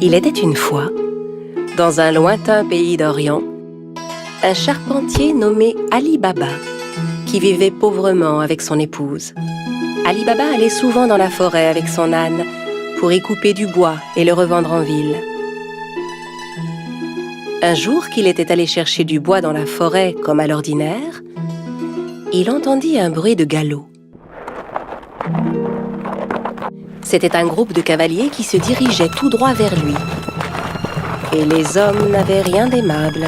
Il était une fois, dans un lointain pays d'Orient, un charpentier nommé Ali Baba, qui vivait pauvrement avec son épouse. Ali Baba allait souvent dans la forêt avec son âne pour y couper du bois et le revendre en ville. Un jour qu'il était allé chercher du bois dans la forêt comme à l'ordinaire, il entendit un bruit de galop. C'était un groupe de cavaliers qui se dirigeait tout droit vers lui. Et les hommes n'avaient rien d'aimable.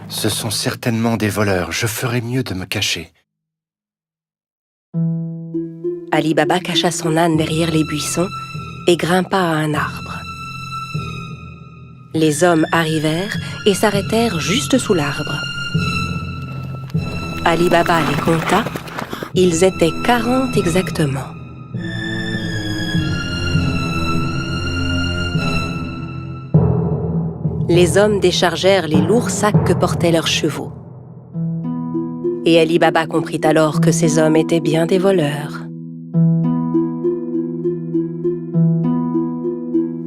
Ce sont certainement des voleurs. Je ferais mieux de me cacher. Ali Baba cacha son âne derrière les buissons et grimpa à un arbre. Les hommes arrivèrent et s'arrêtèrent juste sous l'arbre. Ali Baba les compta. Ils étaient 40 exactement. Les hommes déchargèrent les lourds sacs que portaient leurs chevaux. Et Ali Baba comprit alors que ces hommes étaient bien des voleurs.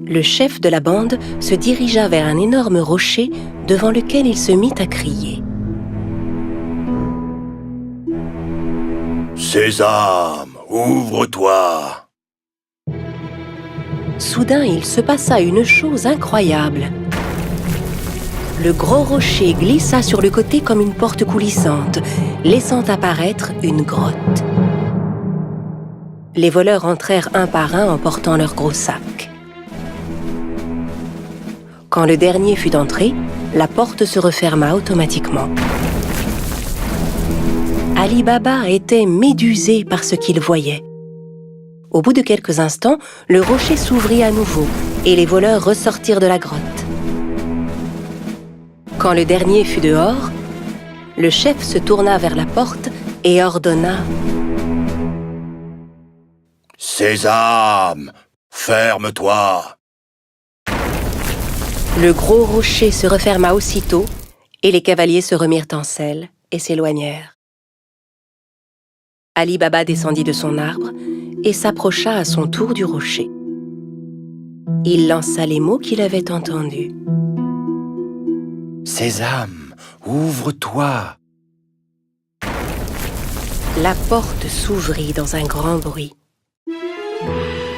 Le chef de la bande se dirigea vers un énorme rocher devant lequel il se mit à crier. « Sésame, ouvre-toi !» Soudain, il se passa une chose incroyable. Le gros rocher glissa sur le côté comme une porte coulissante, laissant apparaître une grotte. Les voleurs entrèrent un par un en portant leurs gros sacs. Quand le dernier fut entré, la porte se referma automatiquement. Ali Baba était médusé par ce qu'il voyait. Au bout de quelques instants, le rocher s'ouvrit à nouveau et les voleurs ressortirent de la grotte. Quand le dernier fut dehors, le chef se tourna vers la porte et ordonna « Sésame, ferme-toi !» Le gros rocher se referma aussitôt et les cavaliers se remirent en selle et s'éloignèrent. Ali Baba descendit de son arbre et s'approcha à son tour du rocher. Il lança les mots qu'il avait entendus. « Sésame, ouvre-toi !» La porte s'ouvrit dans un grand bruit.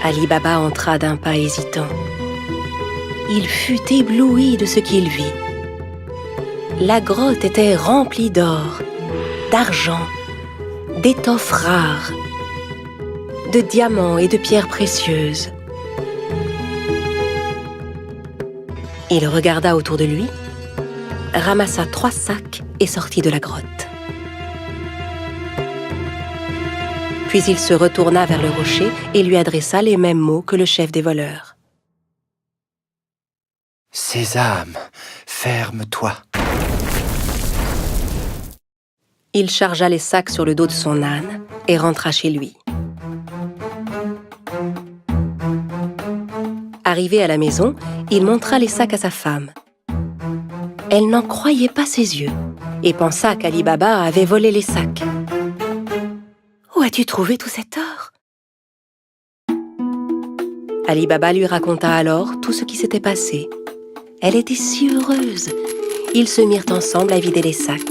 Ali Baba entra d'un pas hésitant. Il fut ébloui de ce qu'il vit. La grotte était remplie d'or, d'argent, d'étoffes rares, de diamants et de pierres précieuses. Il regarda autour de lui, ramassa 3 sacs et sortit de la grotte. Puis il se retourna vers le rocher et lui adressa les mêmes mots que le chef des voleurs. « Sésame, ferme-toi !» Il chargea les sacs sur le dos de son âne et rentra chez lui. Arrivé à la maison, il montra les sacs à sa femme. Elle n'en croyait pas ses yeux et pensa qu'Ali Baba avait volé les sacs. « Où as-tu trouvé tout cet or ?» Ali Baba lui raconta alors tout ce qui s'était passé. Elle était si heureuse. Ils se mirent ensemble à vider les sacs.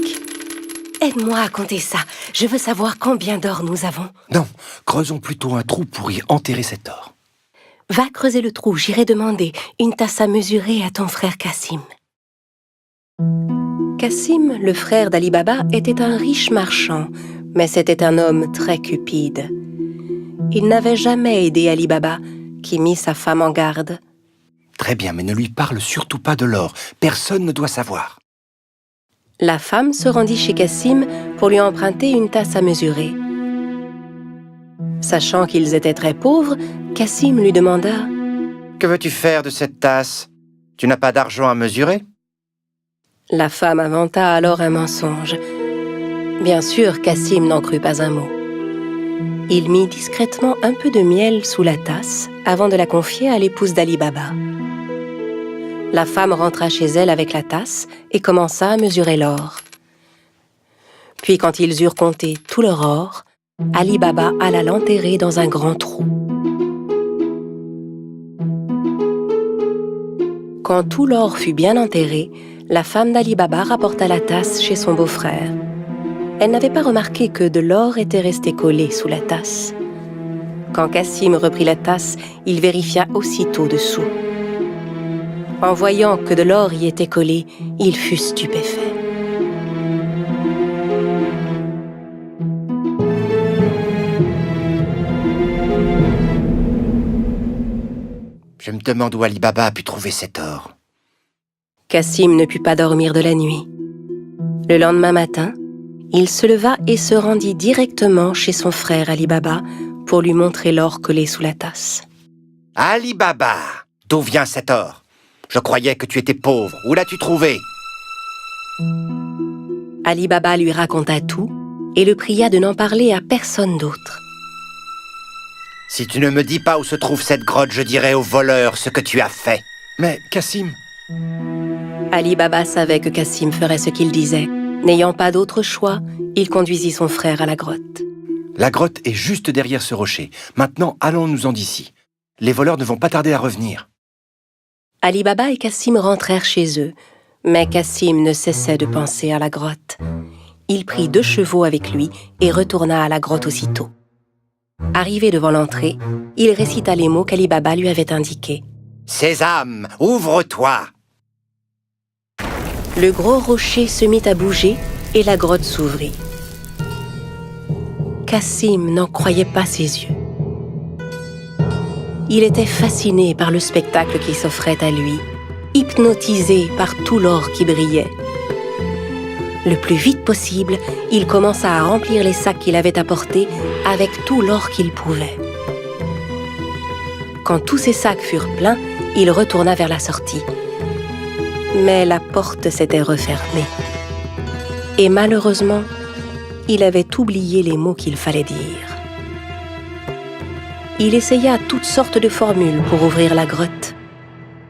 « Aide-moi à compter ça. Je veux savoir combien d'or nous avons. » Non, creusons plutôt un trou pour y enterrer cet or. « Va creuser le trou, j'irai demander une tasse à mesurer à ton frère Cassim. » Cassim, le frère d'Ali Baba, était un riche marchand, mais c'était un homme très cupide. Il n'avait jamais aidé Ali Baba, qui mit sa femme en garde. Très bien, mais ne lui parle surtout pas de l'or. Personne ne doit savoir. La femme se rendit chez Cassim pour lui emprunter une tasse à mesurer. Sachant qu'ils étaient très pauvres, Cassim lui demanda « Que veux-tu faire de cette tasse? Tu n'as pas d'argent à mesurer ?» La femme inventa alors un mensonge. Bien sûr, Cassim n'en crut pas un mot. Il mit discrètement un peu de miel sous la tasse avant de la confier à l'épouse d'Ali Baba. La femme rentra chez elle avec la tasse et commença à mesurer l'or. Puis, quand ils eurent compté tout leur or, Ali Baba alla l'enterrer dans un grand trou. Quand tout l'or fut bien enterré, la femme d'Ali Baba rapporta la tasse chez son beau-frère. Elle n'avait pas remarqué que de l'or était resté collé sous la tasse. Quand Cassim reprit la tasse, il vérifia aussitôt dessous. En voyant que de l'or y était collé, il fut stupéfait. Je me demande où Ali Baba a pu trouver cet or. Cassim ne put pas dormir de la nuit. Le lendemain matin, il se leva et se rendit directement chez son frère Ali Baba pour lui montrer l'or collé sous la tasse. Ali Baba, d'où vient cet or? Je croyais que tu étais pauvre. Où l'as-tu trouvé? Ali Baba lui raconta tout et le pria de n'en parler à personne d'autre. Si tu ne me dis pas où se trouve cette grotte, je dirai aux voleurs ce que tu as fait. Mais, Cassim... Ali Baba savait que Cassim ferait ce qu'il disait. N'ayant pas d'autre choix, il conduisit son frère à la grotte. La grotte est juste derrière ce rocher. Maintenant, allons-nous-en d'ici. Les voleurs ne vont pas tarder à revenir. Ali Baba et Cassim rentrèrent chez eux, mais Cassim ne cessait de penser à la grotte. Il prit 2 chevaux avec lui et retourna à la grotte aussitôt. Arrivé devant l'entrée, il récita les mots qu'Ali Baba lui avait indiqués. « Sésame, ouvre-toi » Le gros rocher se mit à bouger et la grotte s'ouvrit. Cassim n'en croyait pas ses yeux. Il était fasciné par le spectacle qui s'offrait à lui, hypnotisé par tout l'or qui brillait. Le plus vite possible, il commença à remplir les sacs qu'il avait apportés avec tout l'or qu'il pouvait. Quand tous ces sacs furent pleins, il retourna vers la sortie. Mais la porte s'était refermée. Et malheureusement, il avait oublié les mots qu'il fallait dire. Il essaya toutes sortes de formules pour ouvrir la grotte.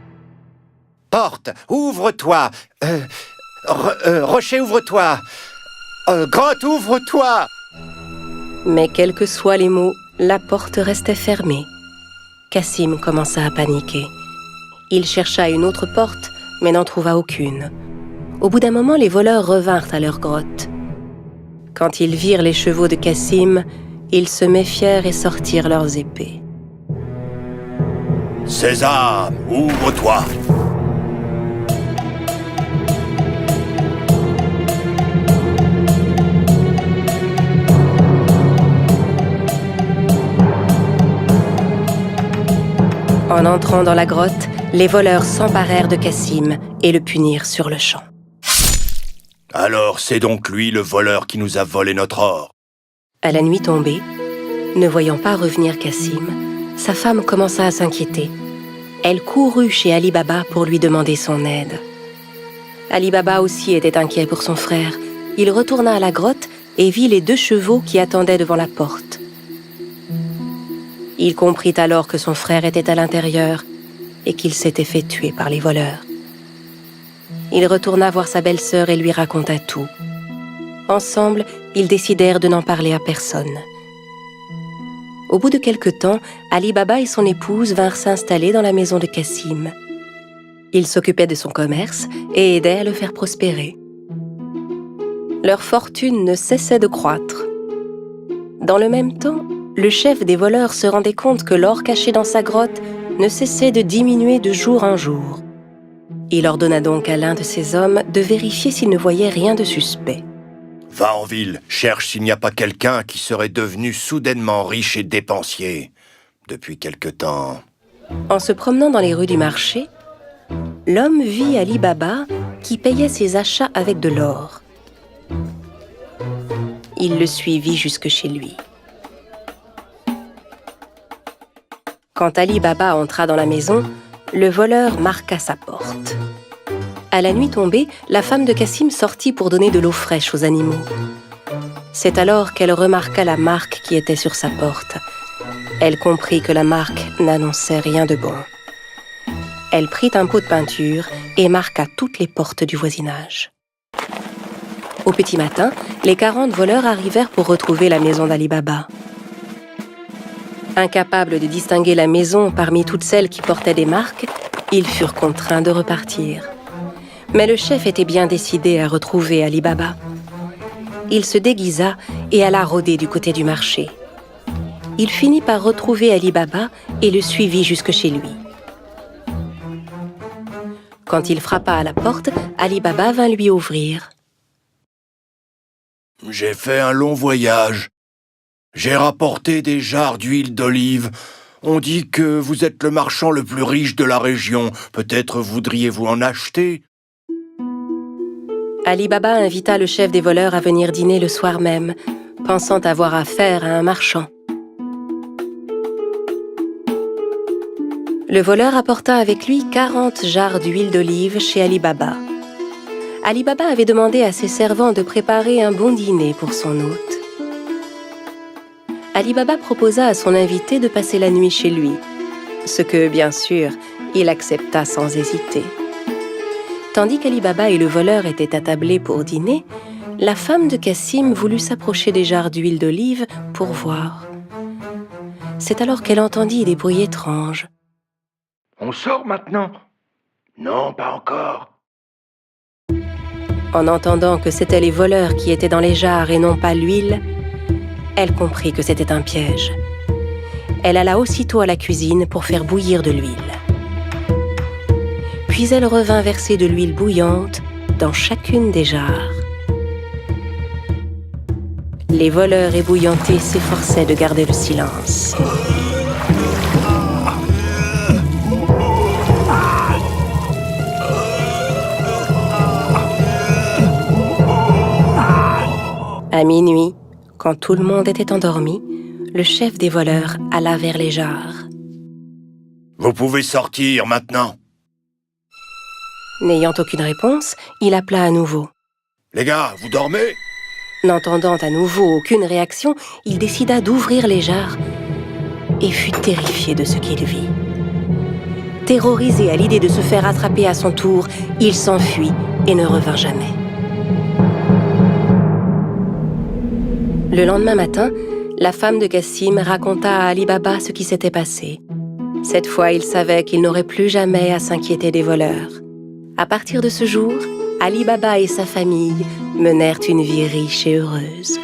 « Porte, ouvre-toi Rocher, ouvre-toi Grotte, ouvre-toi » Mais quels que soient les mots, la porte restait fermée. Cassim commença à paniquer. Il chercha une autre porte, mais n'en trouva aucune. Au bout d'un moment, les voleurs revinrent à leur grotte. Quand ils virent les chevaux de Cassim, ils se méfièrent et sortirent leurs épées. « Sésame, ouvre-toi » En entrant dans la grotte, les voleurs s'emparèrent de Cassim et le punirent sur le champ. « Alors c'est donc lui le voleur qui nous a volé notre or » À la nuit tombée, ne voyant pas revenir Cassim, sa femme commença à s'inquiéter. Elle courut chez Ali Baba pour lui demander son aide. Ali Baba aussi était inquiet pour son frère. Il retourna à la grotte et vit les 2 chevaux qui attendaient devant la porte. Il comprit alors que son frère était à l'intérieur et qu'il s'était fait tuer par les voleurs. Il retourna voir sa belle-sœur et lui raconta tout. Ensemble, ils décidèrent de n'en parler à personne. Au bout de quelque temps, Ali Baba et son épouse vinrent s'installer dans la maison de Cassim. Ils s'occupaient de son commerce et aidaient à le faire prospérer. Leur fortune ne cessait de croître. Dans le même temps, le chef des voleurs se rendait compte que l'or caché dans sa grotte ne cessait de diminuer de jour en jour. Il ordonna donc à l'un de ses hommes de vérifier s'il ne voyait rien de suspect. « Va en ville, cherche s'il n'y a pas quelqu'un qui serait devenu soudainement riche et dépensier. Depuis quelque temps... » En se promenant dans les rues du marché, l'homme vit Ali Baba qui payait ses achats avec de l'or. Il le suivit jusque chez lui. Quand Ali Baba entra dans la maison, le voleur marqua sa porte. À la nuit tombée, la femme de Cassim sortit pour donner de l'eau fraîche aux animaux. C'est alors qu'elle remarqua la marque qui était sur sa porte. Elle comprit que la marque n'annonçait rien de bon. Elle prit un pot de peinture et marqua toutes les portes du voisinage. Au petit matin, les 40 voleurs arrivèrent pour retrouver la maison d'Ali Baba. Incapable de distinguer la maison parmi toutes celles qui portaient des marques, Ils furent contraints de repartir. Mais le chef était bien décidé à retrouver Ali Baba. Il se déguisa et alla rôder du côté du marché. Il finit par retrouver Ali Baba et le suivit jusque chez lui. Quand il frappa à la porte, Ali Baba vint lui ouvrir. « J'ai fait un long voyage. J'ai rapporté des jarres d'huile d'olive. On dit que vous êtes le marchand le plus riche de la région. Peut-être voudriez-vous en acheter ?» Ali Baba invita le chef des voleurs à venir dîner le soir même, pensant avoir affaire à un marchand. Le voleur apporta avec lui 40 jarres d'huile d'olive chez Ali Baba. Ali Baba avait demandé à ses servants de préparer un bon dîner pour son hôte. Ali Baba proposa à son invité de passer la nuit chez lui, ce que, bien sûr, il accepta sans hésiter. Tandis qu'Ali Baba et le voleur étaient attablés pour dîner, la femme de Cassim voulut s'approcher des jarres d'huile d'olive pour voir. C'est alors qu'elle entendit des bruits étranges. « On sort maintenant ?»« Non, pas encore. » En entendant que c'étaient les voleurs qui étaient dans les jarres et non pas l'huile, elle comprit que c'était un piège. Elle alla aussitôt à la cuisine pour faire bouillir de l'huile. Puis elle revint verser de l'huile bouillante dans chacune des jarres. Les voleurs ébouillantés s'efforçaient de garder le silence. À minuit, quand tout le monde était endormi, le chef des voleurs alla vers les jarres. « Vous pouvez sortir maintenant. » N'ayant aucune réponse, il appela à nouveau. « Les gars, vous dormez ?» N'entendant à nouveau aucune réaction, il décida d'ouvrir les jarres et fut terrifié de ce qu'il vit. Terrorisé à l'idée de se faire attraper à son tour, il s'enfuit et ne revint jamais. Le lendemain matin, la femme de Cassim raconta à Ali Baba ce qui s'était passé. Cette fois, il savait qu'il n'aurait plus jamais à s'inquiéter des voleurs. À partir de ce jour, Ali Baba et sa famille menèrent une vie riche et heureuse.